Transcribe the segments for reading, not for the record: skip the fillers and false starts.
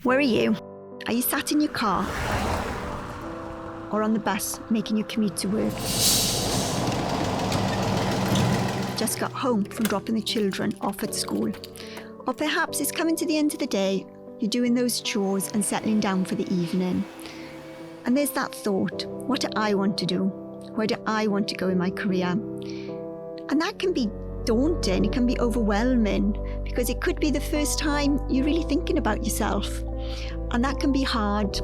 Where are you? Are you sat in your car? Or on the bus making your commute to work? Just got home from dropping the children off at school. Or perhaps it's coming to the end of the day, you're doing those chores and settling down for the evening. And there's that thought, what do I want to do? Where do I want to go in my career? And that can be daunting, it can be overwhelming, because it could be the first time you're really thinking about yourself. And that can be hard.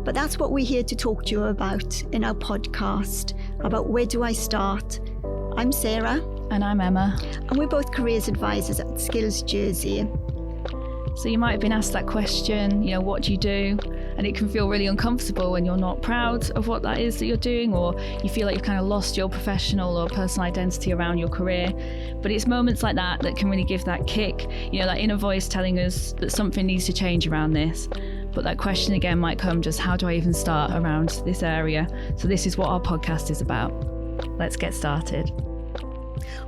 But that's what we're here to talk to you about in our podcast, about where do I start? I'm Sarah. And I'm Emma. And we're both careers advisors at Skills Jersey. So you might have been asked that question, what do you do? And it can feel really uncomfortable when you're not proud of what that is that you're doing, or you feel like you've kind of lost your professional or personal identity around your career. But it's moments like that that can really give that kick, that inner voice telling us that something needs to change around this. But that question again might come, just how do I even start around this area? So this is what our podcast is about. Let's get started.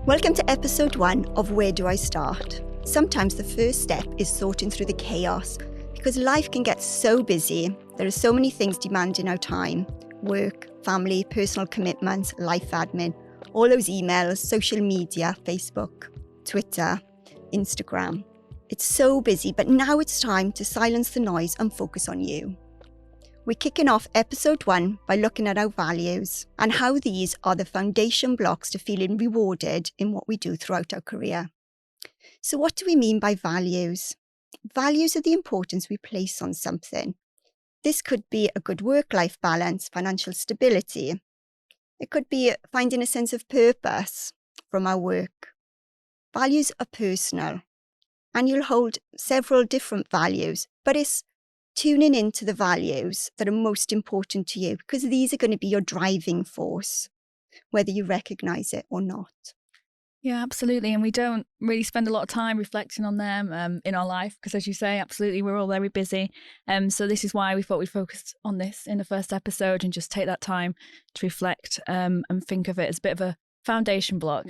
Welcome to episode 1 of Where Do I Start? Sometimes the first step is sorting through the chaos, because life can get so busy. There are so many things demanding our time: work, family, personal commitments, life admin, all those emails, social media, Facebook, Twitter, Instagram. It's so busy, but now it's time to silence the noise and focus on you. We're kicking off episode 1 by looking at our values and how these are the foundation blocks to feeling rewarded in what we do throughout our career. So what do we mean by values? Values are the importance we place on something. This could be a good work-life balance, financial stability. It could be finding a sense of purpose from our work. Values are personal, and you'll hold several different values, but it's tuning into the values that are most important to you, because these are going to be your driving force, whether you recognize it or not. Yeah, absolutely. And we don't really spend a lot of time reflecting on them in our life, because as you say, absolutely, we're all very busy. So this is why we thought we'd focus on this in the first episode and just take that time to reflect and think of it as a bit of a foundation block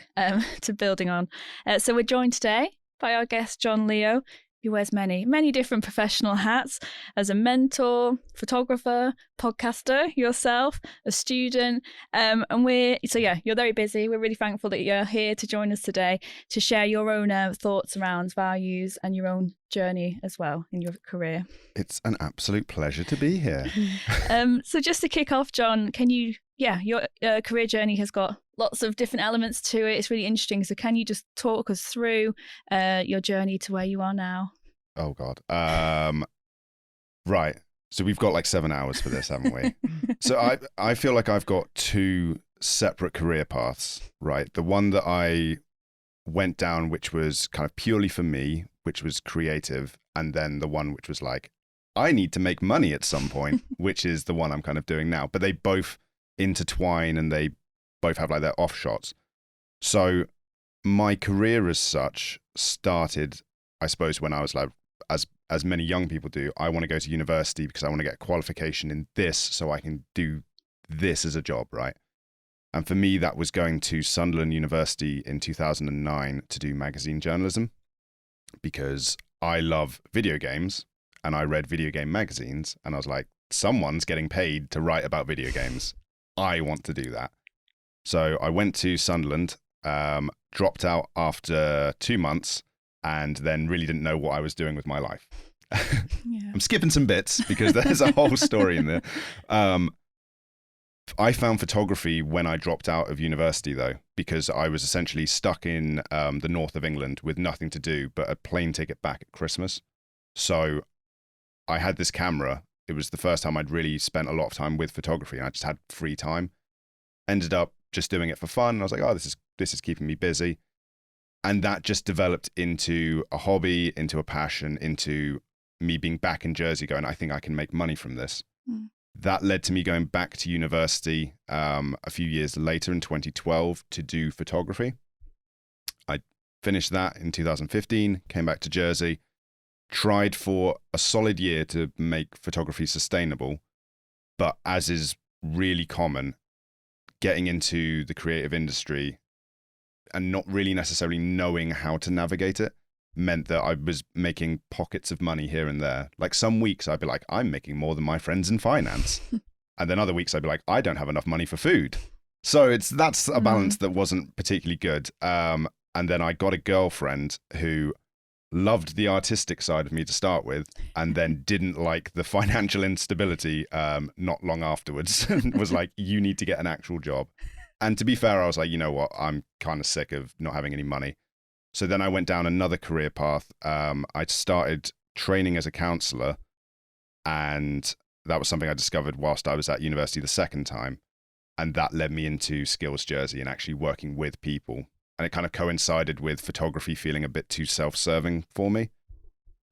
to building on. So we're joined today by our guest, John Liot, who wears many different professional hats as a mentor, photographer, podcaster, yourself, a student. And you're very busy. We're really thankful that you're here to join us today to share your own thoughts around values and your own journey as well in your career. It's an absolute pleasure to be here. So just to kick off, John, your career journey has got lots of different elements to it. It's really interesting. So can you just talk us through your journey to where you are now? Oh, God. Right. So we've got like 7 hours for this, haven't we? So I feel like I've got 2 separate career paths, right? The one that I went down, which was kind of purely for me, which was creative. And then the one which was like, I need to make money at some point, which is the one I'm kind of doing now. But they both intertwine and they both have like their offshots. So my career as such started, I suppose, when I was like, as many young people do, I want to go to university because I want to get a qualification in this so I can do this as a job, right? And for me, that was going to Sunderland University in 2009 to do magazine journalism, because I love video games and I read video game magazines and I was like, someone's getting paid to write about video games. I want to do that. So I went to Sunderland, dropped out after 2 months, and then really didn't know what I was doing with my life. Yeah. I'm skipping some bits because there's a whole story in there. I found photography when I dropped out of university, though, because I was essentially stuck in the north of England with nothing to do but a plane ticket back at Christmas. So I had this camera. It was the first time I'd really spent a lot of time with photography, and I just had free time. Ended up just doing it for fun. I was like, oh, this is keeping me busy. And that just developed into a hobby, into a passion, into me being back in Jersey going, I think I can make money from this. Mm. That led to me going back to university a few years later in 2012 to do photography. I finished that in 2015, came back to Jersey, tried for a solid year to make photography sustainable. But as is really common, getting into the creative industry and not really necessarily knowing how to navigate it, meant that I was making pockets of money here and there. Like some weeks I'd be like, I'm making more than my friends in finance. And then other weeks I'd be like, I don't have enough money for food. So that's a balance that wasn't particularly good. And then I got a girlfriend who loved the artistic side of me to start with, and then didn't like the financial instability not long afterwards. Was like, you need to get an actual job. And to be fair, I was like, you know what, I'm kind of sick of not having any money. So then I went down another career path. I started training as a counselor, and that was something I discovered whilst I was at university the second time. And that led me into Skills Jersey and actually working with people. And it kind of coincided with photography feeling a bit too self-serving for me,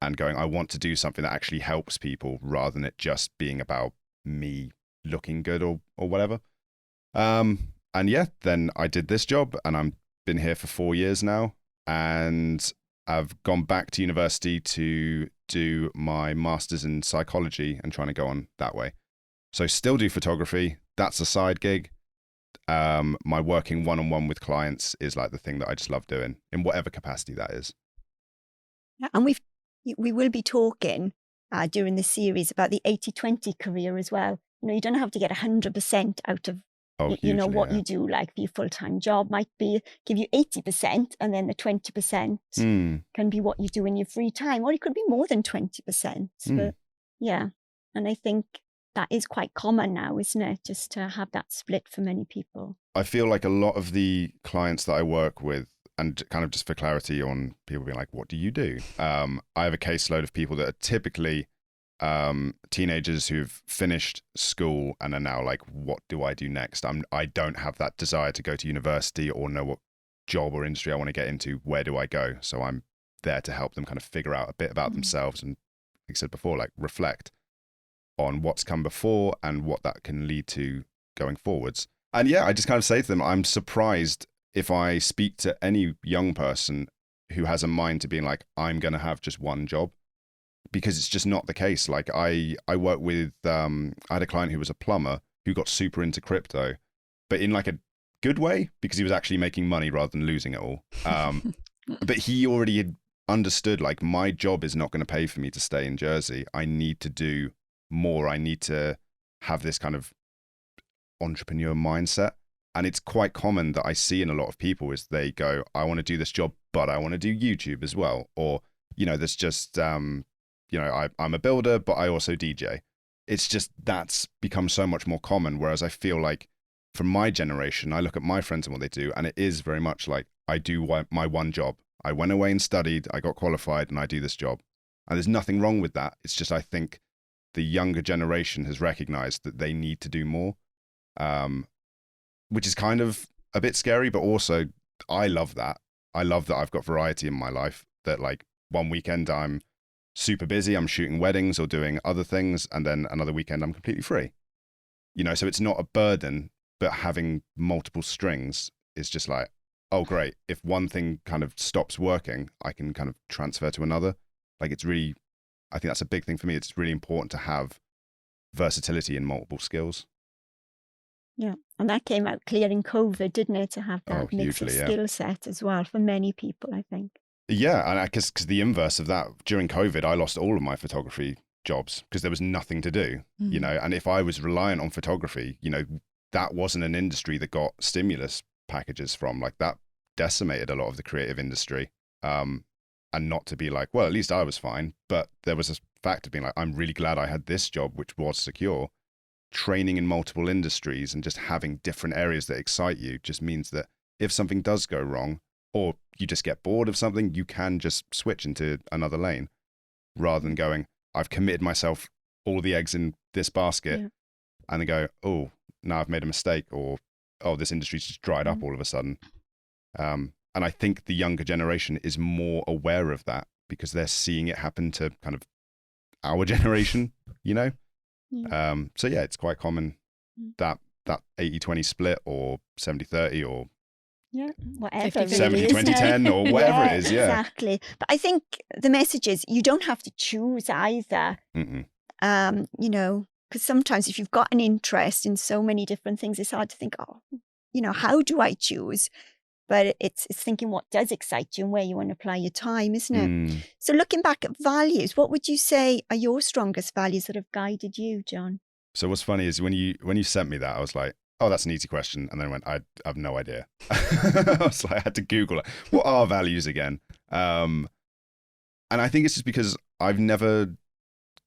and going, I want to do something that actually helps people rather than it just being about me looking good or whatever. And yeah, then I did this job, and I've been here for 4 years now, and I've gone back to university to do my master's in psychology and trying to go on that way. So still do photography. That's a side gig. My working one-on-one with clients is like the thing that I just love doing in whatever capacity that is. And we will be talking during the series about the 80-20 career as well. You know, you don't have to get 100% out of what you do. Like your full-time job might be give you 80%, and then the 20% can be what you do in your free time, or it could be more than 20%. But yeah, and I think that is quite common now, isn't it? Just to have that split for many people. I feel like a lot of the clients that I work with, and kind of just for clarity on people being like, what do you do? I have a caseload of people that are typically teenagers who've finished school and are now like, what do I do next? I don't have that desire to go to university or know what job or industry I want to get into. Where do I go? So I'm there to help them kind of figure out a bit about themselves and, like I said before, like reflect on what's come before and what that can lead to going forwards. And yeah, I just kind of say to them, I'm surprised if I speak to any young person who has a mind to being like, I'm going to have just one job, because it's just not the case. Like I work with, I had a client who was a plumber who got super into crypto, but in like a good way, because he was actually making money rather than losing it all. But he already had understood, like, my job is not going to pay for me to stay in Jersey. I need to do more. I need to have this kind of entrepreneur mindset. And it's quite common that I see in a lot of people is they go, I want to do this job, but I want to do YouTube as well. Or, you know, there's just, I'm a builder, but I also DJ. It's just, that's become so much more common. Whereas I feel like from my generation, I look at my friends and what they do, and it is very much like, I do my one job. I went away and studied, I got qualified, and I do this job. And there's nothing wrong with that. It's just, I think the younger generation has recognized that they need to do more, which is kind of a bit scary, but also I love that. I love that I've got variety in my life, that like one weekend I'm super busy, I'm shooting weddings or doing other things, and then another weekend I'm completely free. You know, so it's not a burden, but having multiple strings is just like, oh, great. If one thing kind of stops working, I can kind of transfer to another. Like it's really, I think that's a big thing for me. It's really important to have versatility in multiple skills. Yeah, and that came out clear in COVID, didn't it? To have that mix of hugely, skill set as well for many people, I think. Yeah, and because the inverse of that, during COVID, I lost all of my photography jobs because there was nothing to do, you know, and if I was reliant on photography, you know, that wasn't an industry that got stimulus packages from, like that decimated a lot of the creative industry. And not to be like, well, at least I was fine, but there was a fact of being like, I'm really glad I had this job, which was secure. Training in multiple industries and just having different areas that excite you just means that if something does go wrong, or you just get bored of something, you can just switch into another lane rather than going, I've committed myself all the eggs in this basket, and then go, oh, now I've made a mistake, or, oh, this industry's just dried up all of a sudden. And I think the younger generation is more aware of that because they're seeing it happen to kind of our generation, you know? So yeah, it's quite common that 80-20 split, or 70-30, or whatever, 70-20-10 or whatever it is. Yeah, exactly. But I think the message is you don't have to choose either. You know, because sometimes if you've got an interest in so many different things, it's hard to think, oh, you know, how do I choose? But it's thinking what does excite you and where you want to apply your time, isn't it? Mm. So looking back at values, what would you say are your strongest values that have guided you, John? So what's funny is when you sent me that, I was like, oh, that's an easy question. And then I went, I have no idea. I was like, I had to Google it. What are values again? And I think it's just because I've never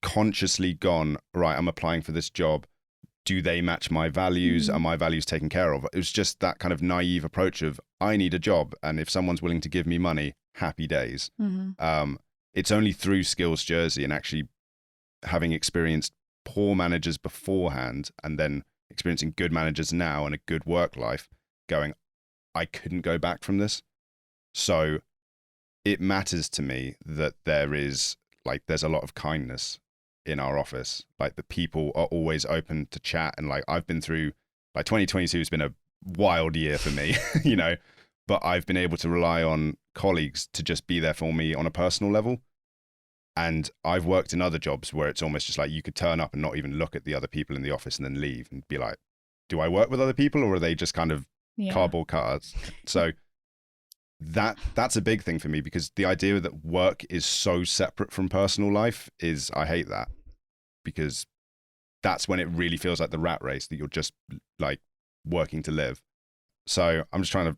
consciously gone, right, I'm applying for this job. Do they match my values? Are my values taken care of? It was just that kind of naive approach of, I need a job. And if someone's willing to give me money, happy days. It's only through Skills Jersey and actually having experienced poor managers beforehand and then experiencing good managers now and a good work life going, I couldn't go back from this. So it matters to me that there's a lot of kindness in our office. Like the people are always open to chat. And like I've been through, like 2022 has been a wild year for me, you know, but I've been able to rely on colleagues to just be there for me on a personal level. And I've worked in other jobs where it's almost just like you could turn up and not even look at the other people in the office and then leave and be like, do I work with other people or are they just kind of cardboard cutouts? So that's a big thing for me, because the idea that work is so separate from personal life is, I hate that, because that's when it really feels like the rat race, that you're just like working to live. So I'm just trying to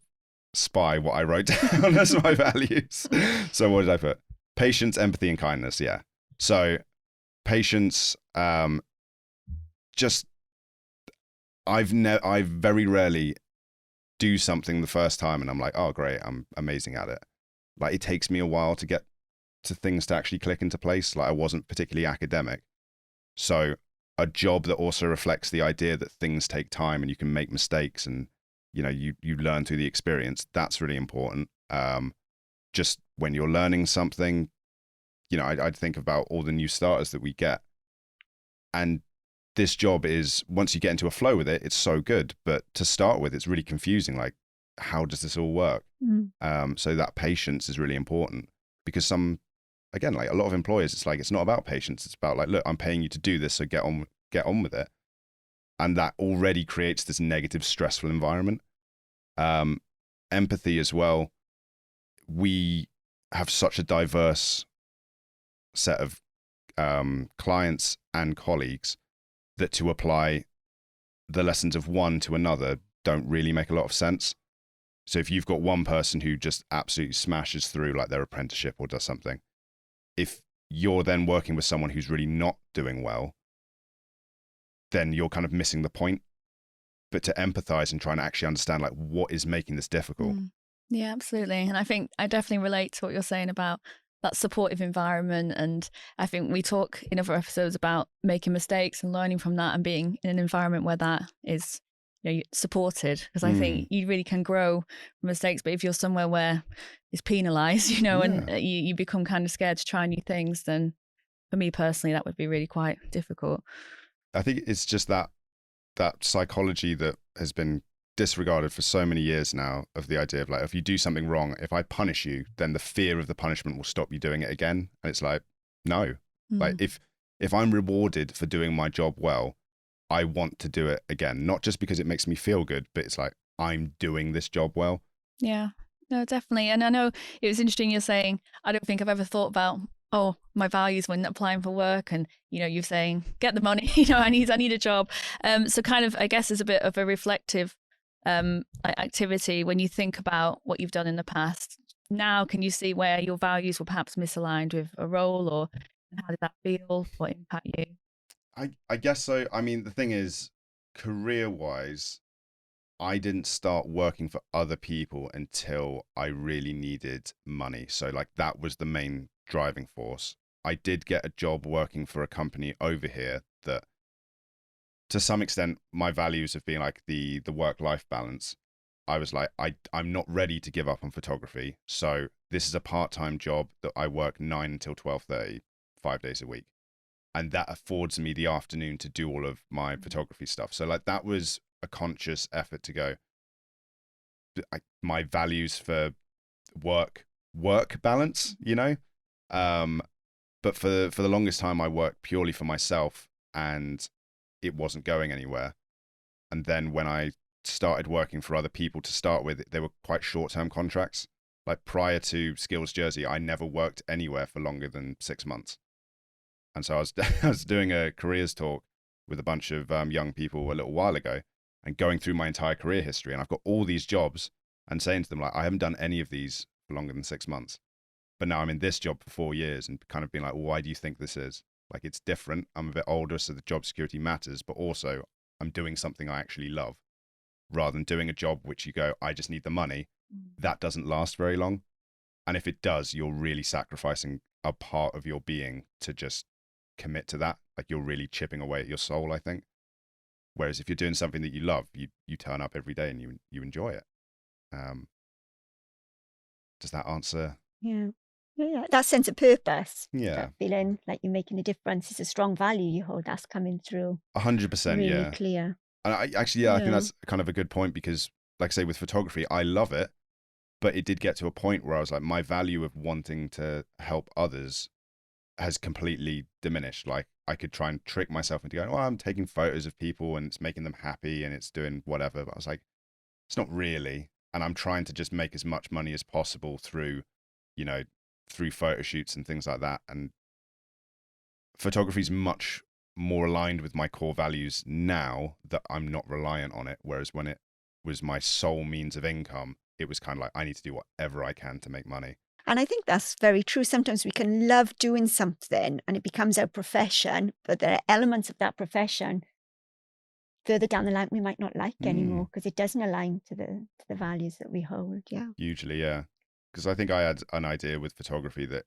spy what I wrote down as my values. So what did I put? Patience, empathy, and kindness. Yeah. So patience, just I very rarely do something the first time and I'm like, oh great, I'm amazing at it. Like it takes me a while to get to things to actually click into place. Like I wasn't particularly academic. So a job that also reflects the idea that things take time and you can make mistakes and, you know, you learn through the experience. That's really important. Just when you're learning something, you know, I'd think about all the new starters that we get. And this job is, once you get into a flow with it, it's so good. But to start with, it's really confusing. Like, how does this all work? So that patience is really important, because again, like a lot of employers, it's like, it's not about patience. It's about like, look, I'm paying you to do this, so get on with it. And that already creates this negative, stressful environment. Empathy as well. We have such a diverse set of clients and colleagues that to apply the lessons of one to another don't really make a lot of sense. So if you've got one person who just absolutely smashes through like their apprenticeship or does something, if you're then working with someone who's really not doing well, then you're kind of missing the point. But to empathize and try and actually understand like what is making this difficult. Yeah, absolutely. And I think I definitely relate to what you're saying about that supportive environment. And I think we talk in other episodes about making mistakes and learning from that and being in an environment where that is, you know, supported. Because I think you really can grow from mistakes. But if you're somewhere where it's penalized, you know, and you become kind of scared to try new things, then for me personally, that would be really quite difficult. I think it's just that psychology that has been disregarded for so many years now, of the idea of like, if you do something wrong, if I punish you, then the fear of the punishment will stop you doing it again. And it's like, no, like if I'm rewarded for doing my job well, I want to do it again, not just because it makes me feel good, but it's like, I'm doing this job well. Yeah, no, definitely. And I know it was interesting you're saying, I don't think I've ever thought about, oh, my values when applying for work, and you know, you're saying get the money, you know, I need a job. So kind of, I guess, is a bit of a reflective activity when you think about what you've done in the past. Now, can you see where your values were perhaps misaligned with a role, or how did that feel? What impact you? I guess so. I mean, the thing is, career-wise, I didn't start working for other people until I really needed money. So like that was the main driving force. I did get a job working for a company over here that, to some extent, my values have been like the work-life balance. I was like, I'm not ready to give up on photography. So this is a part-time job that I work 9 until 12:30, 5 days a week. And that affords me the afternoon to do all of my photography stuff. So like that was a conscious effort to go, my values for work balance, you know? But for the longest time, I worked purely for myself and it wasn't going anywhere. And then when I started working for other people to start with, they were quite short-term contracts. Like prior to Skills Jersey, I never worked anywhere for longer than 6 months. And so I was, I was doing a careers talk with a bunch of young people a little while ago and going through my entire career history. And I've got all these jobs and saying to them, like, I haven't done any of these for longer than 6 months. But now I'm in this job for 4 years and kind of being like, well, why do you think this is? Like, it's different. I'm a bit older, so the job security matters. But also, I'm doing something I actually love rather than doing a job which you go, I just need the money. That doesn't last very long. And if it does, you're really sacrificing a part of your being to just commit to that. Like you're really chipping away at your soul, I think. Whereas if you're doing something that you love, you turn up every day and you enjoy it. Does that answer? Yeah. Yeah, that sense of purpose, Yeah. that feeling like you're making a difference is a strong value you hold. That's coming through 100%, really yeah. clear. And I actually, I think that's kind of a good point because, like I say, with photography, I love it, but it did get to a point where I was like, my value of wanting to help others has completely diminished. Like I could try and trick myself into going, well, I'm taking photos of people and it's making them happy and it's doing whatever. But I was like, it's not really. And I'm trying to just make as much money as possible through, you know, through photo shoots and things like that. And photography is much more aligned with my core values now that I'm not reliant on it. Whereas when it was my sole means of income, it was kind of like, I need to do whatever I can to make money. And I think that's very true. Sometimes we can love doing something and it becomes our profession, but there are elements of that profession further down the line we might not like anymore because it doesn't align to the values that we hold. Yeah. Usually, yeah. Because I think I had an idea with photography that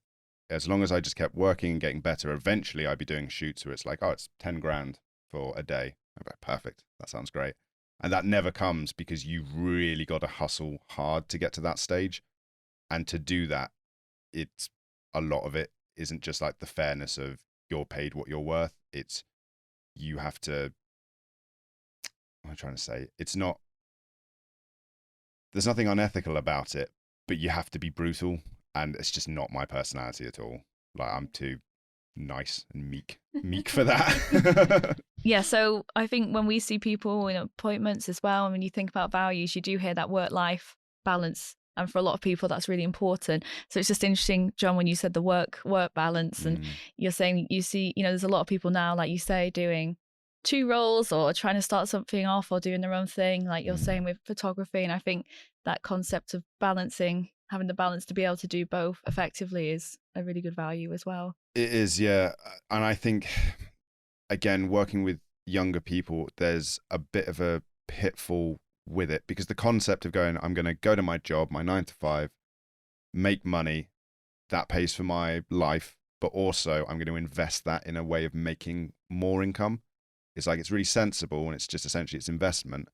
as long as I just kept working and getting better, eventually I'd be doing shoots where it's like, oh, it's 10 grand for a day. I'm like, perfect. That sounds great. And that never comes because you've really got to hustle hard to get to that stage. And to do that, it's a lot of it isn't just like the fairness of you're paid what you're worth. It's you have to, what am I trying to say? It's not, there's nothing unethical about it, but you have to be brutal. And it's just not my personality at all. Like I'm too nice and meek for that. Yeah, so I think when we see people in appointments as well, and when you think about values, you do hear that work-life balance. And for a lot of people, that's really important. So it's just interesting, John, when you said the work balance, and you're saying you see, there's a lot of people now, like you say, doing 2 roles or trying to start something off or doing their own thing, like you're saying with photography. And I think that concept of balancing, having the balance to be able to do both effectively is a really good value as well. It is, yeah. And I think, again, working with younger people, there's a bit of a pitfall with it because the concept of going, I'm going to go to my job, my 9 to 5, make money, that pays for my life, but also I'm going to invest that in a way of making more income. It's like, it's really sensible and it's just essentially it's investment,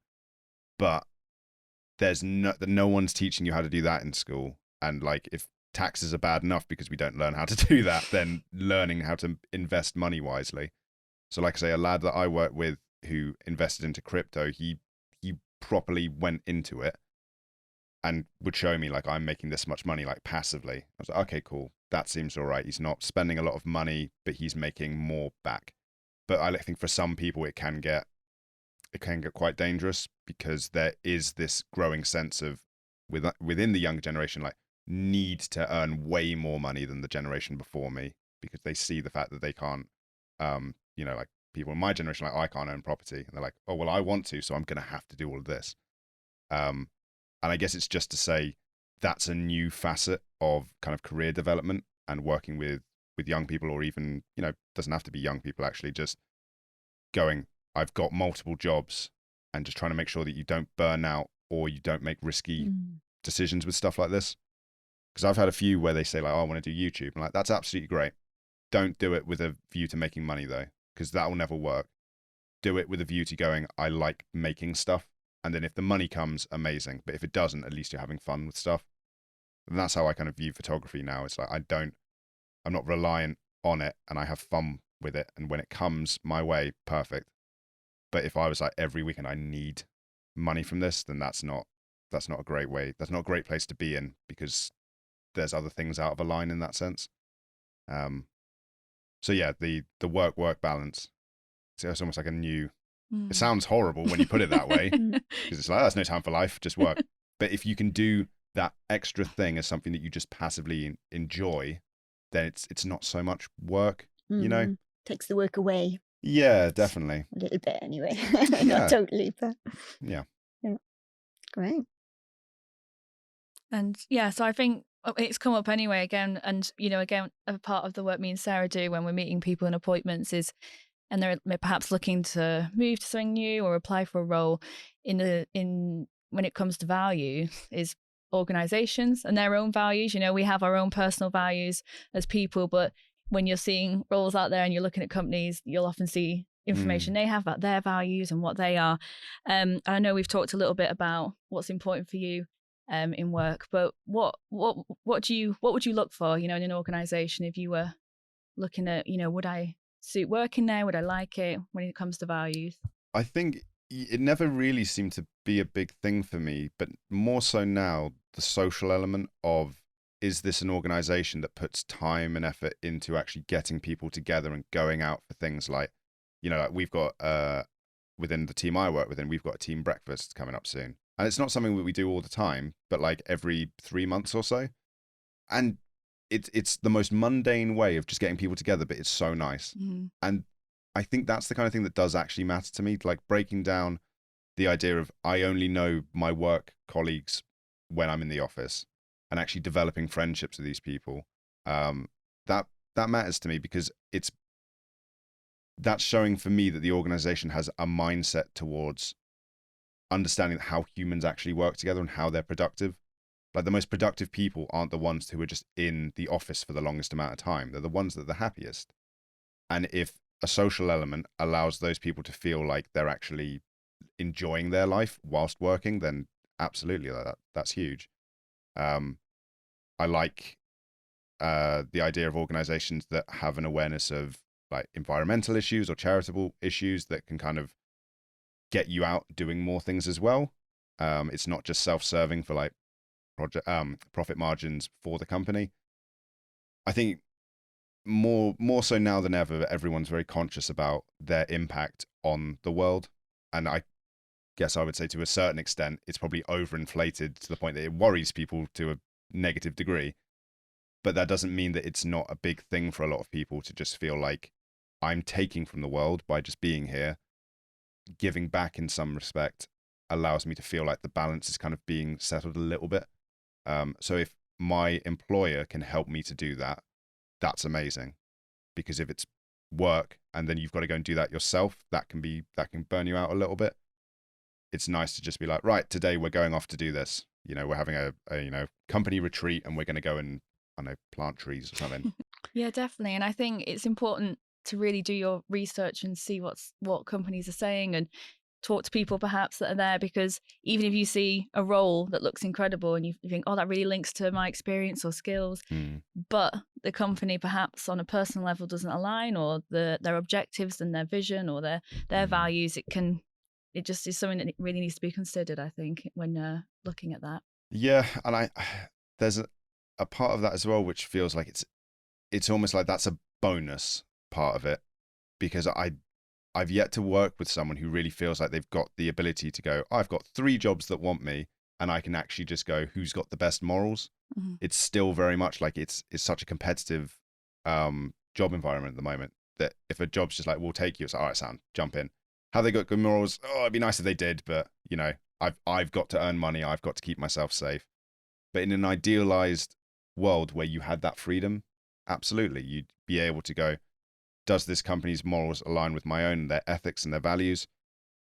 but there's no one's teaching you how to do that in school. And like, if taxes are bad enough because we don't learn how to do that, then learning how to invest money wisely. So like I say, a lad that I work with who invested into crypto, he properly went into it and would show me like, I'm making this much money, like passively. I was like, okay, cool. That seems all right. He's not spending a lot of money, but he's making more back. But I think for some people it can get quite dangerous because there is this growing sense of within the younger generation, like need to earn way more money than the generation before me because they see the fact that they can't, like people in my generation, like, oh, I can't own property. And they're like, oh, well, I want to, so I'm going to have to do all of this. And I guess it's just to say that's a new facet of kind of career development and working with young people, or even, doesn't have to be young people, actually, just going, I've got multiple jobs, and just trying to make sure that you don't burn out or you don't make risky decisions with stuff like this. Because I've had a few where they say like, oh, I want to do YouTube. I'm like, that's absolutely great. Don't do it with a view to making money though, because that will never work. Do it with a view to going, I like making stuff. And then if the money comes, amazing. But if it doesn't, at least you're having fun with stuff. And that's how I kind of view photography now. It's like, I'm not reliant on it and I have fun with it. And when it comes my way, perfect. But if I was like every weekend, I need money from this, then that's not a great way. That's not a great place to be in because there's other things out of a line in that sense. So yeah, the work balance. It's almost like a new It sounds horrible when you put it that way, Mm. because it's like, that's no time for life, just work. But if you can do that extra thing as something that you just passively enjoy, then it's not so much work, you know? Takes the work away Yeah, definitely. a little bit anyway. Yeah. Not totally, but Yeah. great. And yeah, so I think it's come up anyway again. And, again, a part of the work me and Sarah do when we're meeting people in appointments is, and they're perhaps looking to move to something new or apply for a role when it comes to value, is organizations and their own values. We have our own personal values as people, but when you're seeing roles out there and you're looking at companies, you'll often see information they have about their values and what they are. And I know we've talked a little bit about what's important for you in work, but what would you look for, in an organization if you were looking at, would I suit working there? Would I like it when it comes to values? I think it never really seemed to be a big thing for me, but more so now, the social element of, is this an organization that puts time and effort into actually getting people together and going out for things like, like we've got, within the team I work within, we've got a team breakfast coming up soon. And it's not something that we do all the time, but like every 3 months or so. And it's the most mundane way of just getting people together, but it's so nice. And I think that's the kind of thing that does actually matter to me, like breaking down the idea of, I only know my work colleagues when I'm in the office, and actually developing friendships with these people. That matters to me, because that's showing for me that the organization has a mindset towards understanding how humans actually work together and how they're productive. Like, the most productive people aren't the ones who are just in the office for the longest amount of time. They're the ones that are the happiest. And if a social element allows those people to feel like they're actually enjoying their life whilst working, then absolutely, that's huge. I like the idea of organizations that have an awareness of like environmental issues or charitable issues that can kind of get you out doing more things as well. It's not just self-serving for like profit margins for the company. I think more so now than ever, everyone's very conscious about their impact on the world. And I guess I would say, to a certain extent, it's probably overinflated to the point that it worries people to a negative degree. But that doesn't mean that it's not a big thing for a lot of people to just feel like, I'm taking from the world by just being here. Giving back in some respect allows me to feel like the balance is kind of being settled a little bit. So if my employer can help me to do that, that's amazing. Because if it's work and then you've got to go and do that yourself, that can burn you out a little bit. It's nice to just be like, right, today we're going off to do this. We're having a company retreat, and we're going to go and, I don't know, plant trees or something. Yeah, definitely. And I think it's important to really do your research and see what companies are saying, and talk to people perhaps that are there, because even if you see a role that looks incredible and you think, oh, that really links to my experience or skills, but the company perhaps on a personal level doesn't align, or their objectives and their vision or their values, it just is something that really needs to be considered, I think, when looking at that. Yeah, and there's a part of that as well, which feels like it's almost like that's a bonus part of it, because I've yet to work with someone who really feels like they've got the ability to go, I've got 3 jobs that want me, and I can actually just go, who's got the best morals? It's still very much like it's such a competitive job environment at the moment, that if a job's just like, we'll take you, it's like, all right, Sam, jump in. Have they got good morals? Oh, it'd be nice if they did, but I've got to earn money, I've got to keep myself safe. But in an idealized world where you had that freedom, absolutely, you'd be able to go, does this company's morals align with my own, their ethics and their values?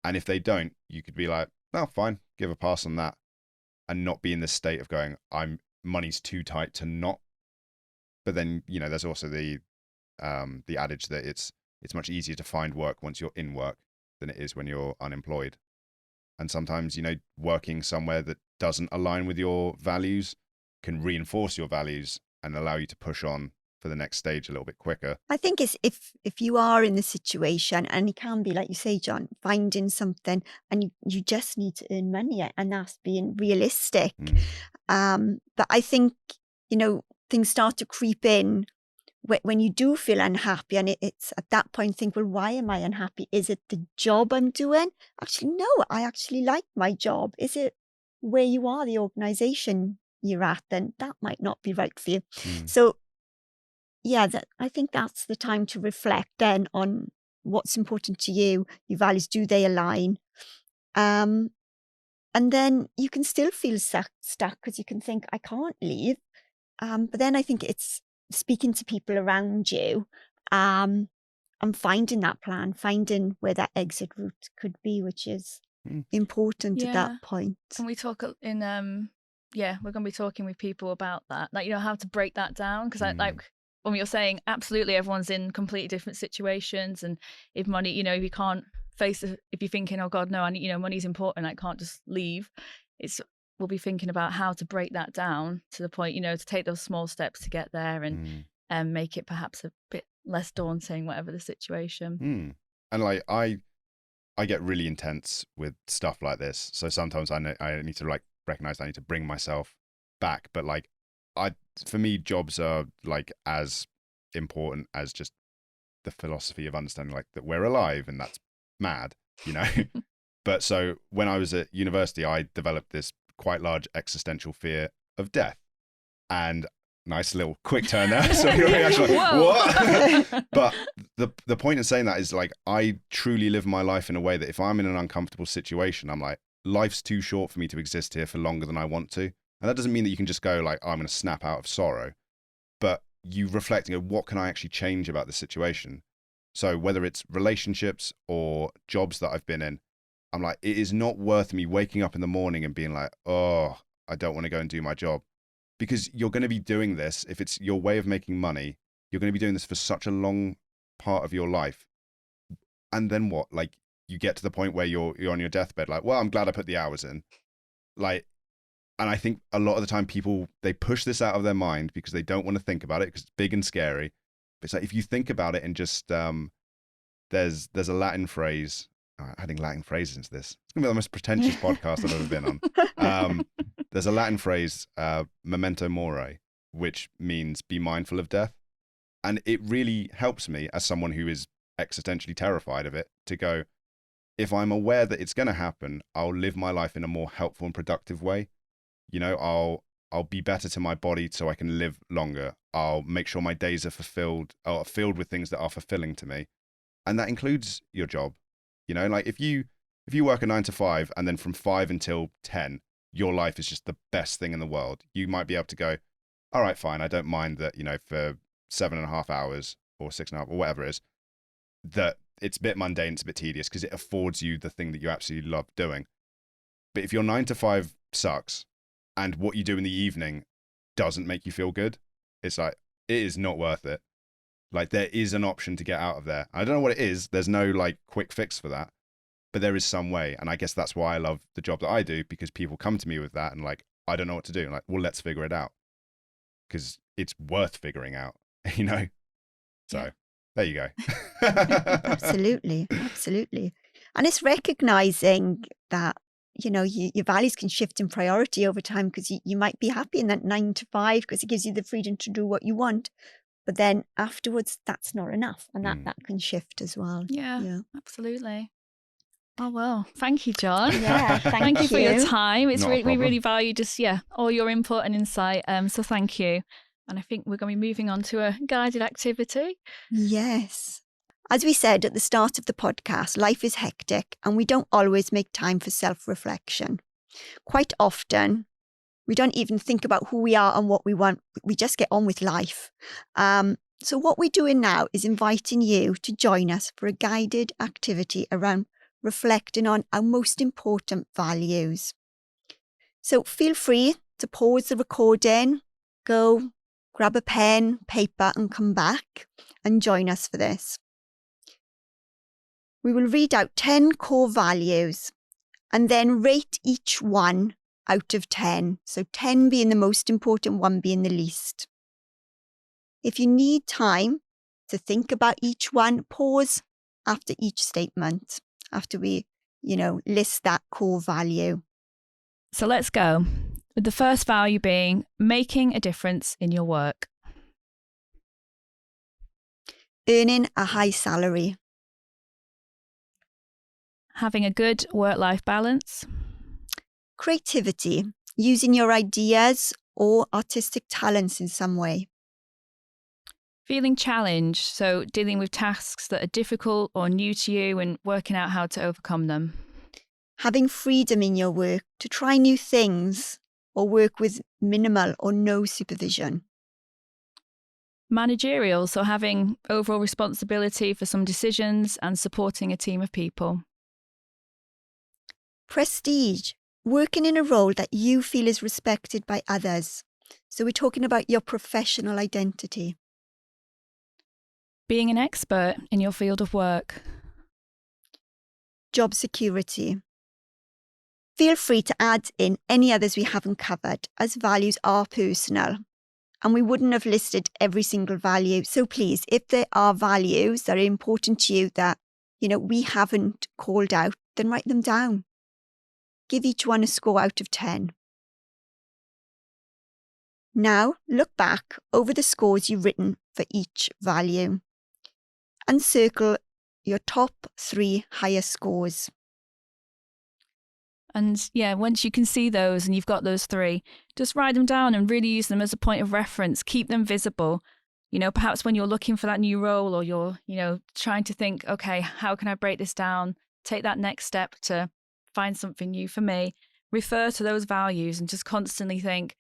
And if they don't, you could be like, oh, fine, give a pass on that, and not be in this state of going, money's too tight to not. But then, there's also the adage that it's much easier to find work once you're in work than it is when you're unemployed. And sometimes, working somewhere that doesn't align with your values can reinforce your values and allow you to push on for the next stage a little bit quicker. I think it's if you are in the situation, and it can be, like you say, John, finding something and you just need to earn money, and that's being realistic. But I think, things start to creep in when you do feel unhappy, and it's at that point think, well, why am I unhappy? Is it the job I'm doing? Actually, no, I actually like my job. Is it where you are, the organization you're at? Then that might not be right for you. So yeah, I think that's the time to reflect then on what's important to you, your values, do they align? And then you can still feel stuck because you can think, I can't leave. But then I think it's speaking to people around you and finding that plan, finding where that exit route could be, which is important at that point. And we talk in, we're going to be talking with people about that, like, how to break that down. Because like when you're saying, absolutely, everyone's in completely different situations. And if money, if you can't if you're thinking, oh God, no, I need, money's important, I can't just leave. We'll be thinking about how to break that down to the point, to take those small steps to get there and make it perhaps a bit less daunting, whatever the situation. And like, I get really intense with stuff like this. So sometimes I need to like recognize I need to bring myself back. But like, for me, jobs are like as important as just the philosophy of understanding like that we're alive, and that's mad, But so when I was at university, I developed this quite large existential fear of death. And nice little quick turn there. So you're actually like, what? But the point in saying that is like, I truly live my life in a way that if I'm in an uncomfortable situation, I'm like, life's too short for me to exist here for longer than I want to. And that doesn't mean that you can just go like, oh, I'm going to snap out of sorrow. But you reflecting on what can I actually change about the situation? So whether it's relationships or jobs that I've been in, I'm like, it is not worth me waking up in the morning and being like, oh, I don't want to go and do my job. Because you're going to be doing this, if it's your way of making money, you're going to be doing this for such a long part of your life. And then what? Like, you get to the point where you're on your deathbed, like, well, I'm glad I put the hours in. Like, and I think a lot of the time people, they push this out of their mind because they don't want to think about it because it's big and scary. But it's like, if you think about it and just, there's a Latin phrase, adding Latin phrases into this. It's going to be the most pretentious podcast I've ever been on. There's a Latin phrase, memento mori, which means be mindful of death. And it really helps me as someone who is existentially terrified of it to go, if I'm aware that it's going to happen, I'll live my life in a more helpful and productive way. I'll be better to my body so I can live longer. I'll make sure my days are filled with things that are fulfilling to me. And that includes your job. Like if you work a 9 to 5 and then from 5 until 10, your life is just the best thing in the world. You might be able to go, all right, fine. I don't mind that, for 7.5 hours or 6.5 or whatever it is, that it's a bit mundane, it's a bit tedious because it affords you the thing that you absolutely love doing. But if your 9 to 5 sucks and what you do in the evening doesn't make you feel good, it's like, it is not worth it. Like, there is an option to get out of there. I don't know what it is. There's no like quick fix for that, but there is some way. And I guess that's why I love the job that I do, because people come to me with that and like, I don't know what to do. I'm like, well, let's figure it out, because it's worth figuring out, So there you go. Absolutely. And it's recognizing that, your values can shift in priority over time, because you might be happy in that 9 to 5 because it gives you the freedom to do what you want. But then afterwards, that's not enough. And that can shift as well. Yeah, absolutely. Oh, well, thank you, John. Yeah, thank you for your time. We really value just, all your input and insight. So thank you. And I think we're going to be moving on to a guided activity. Yes. As we said at the start of the podcast, life is hectic and we don't always make time for self-reflection. Quite often, we don't even think about who we are and what we want. We just get on with life. So what we're doing now is inviting you to join us for a guided activity around reflecting on our most important values. So feel free to pause the recording, go grab a pen, paper, and come back and join us for this. We will read out 10 core values and then rate each one out of 10. So 10 being the most important, 1 being the least. If you need time to think about each one, pause after each statement, after we, list that core value. So let's go. With the first value being making a difference in your work. Earning a high salary. Having a good work-life balance. Creativity. Using your ideas or artistic talents in some way. Feeling challenged, so dealing with tasks that are difficult or new to you and working out how to overcome them. Having freedom in your work to try new things or work with minimal or no supervision. Managerial, so having overall responsibility for some decisions and supporting a team of people. Prestige. Working in a role that you feel is respected by others. So we're talking about your professional identity. Being an expert in your field of work. Job security. Feel free to add in any others we haven't covered, as values are personal. And we wouldn't have listed every single value. So please, if there are values that are important to you that, we haven't called out, then write them down. Give each one a score out of 10. Now, look back over the scores you've written for each value and circle your top 3 highest scores. And yeah, once you can see those and you've got those 3, just write them down and really use them as a point of reference. Keep them visible. Perhaps when you're looking for that new role or you're, trying to think, okay, how can I break this down? Take that next step to find something new for me. Refer to those values and just constantly think,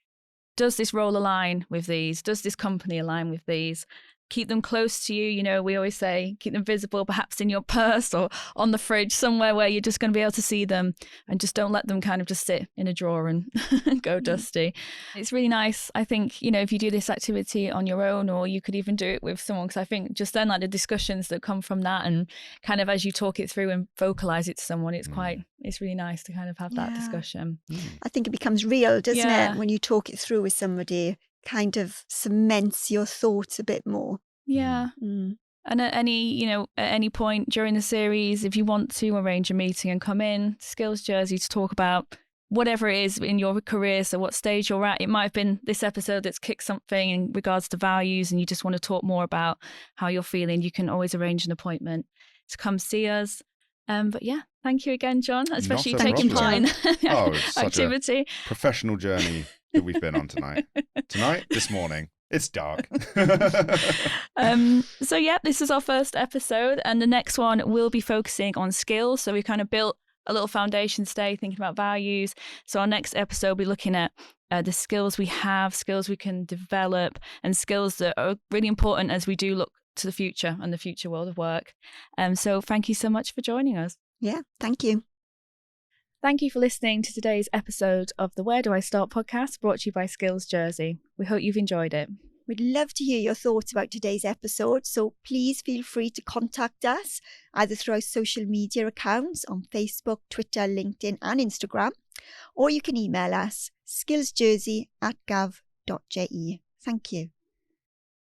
does this role align with these? Does this company align with these? Keep them close to you. We always say keep them visible, perhaps in your purse or on the fridge, somewhere where you're just going to be able to see them, and just don't let them kind of just sit in a drawer and go dusty. It's really nice. I think, if you do this activity on your own, or you could even do it with someone, because I think just then, like the discussions that come from that and kind of as you talk it through and vocalize it to someone, it's really nice to kind of have that discussion. I think it becomes real, doesn't Yeah. it? When you talk it through with somebody, kind of cements your thoughts a bit more. Yeah. And at any point during the series, if you want to arrange a meeting and come in to Skills Jersey to talk about whatever it is in your career, so what stage you're at, it might have been this episode that's kicked something in regards to values and you just want to talk more about how you're feeling, you can always arrange an appointment to come see us. But yeah, thank you again, John, especially taking part in it's such activity. a professional journey that we've been on tonight. This morning. It's dark. So yeah, this is our first episode, and the next one will be focusing on skills. So we kind of built a little foundation today, thinking about values. So our next episode will be looking at the skills we have, skills we can develop, and skills that are really important as we do look to the future and the future world of work. So thank you so much for joining us. Yeah, thank you. Thank you for listening to today's episode of the Where Do I Start podcast, brought to you by Skills Jersey. We hope you've enjoyed it. We'd love to hear your thoughts about today's episode, so please feel free to contact us either through our social media accounts on Facebook, Twitter, LinkedIn and Instagram, or you can email us skillsjersey@gov.je. Thank you.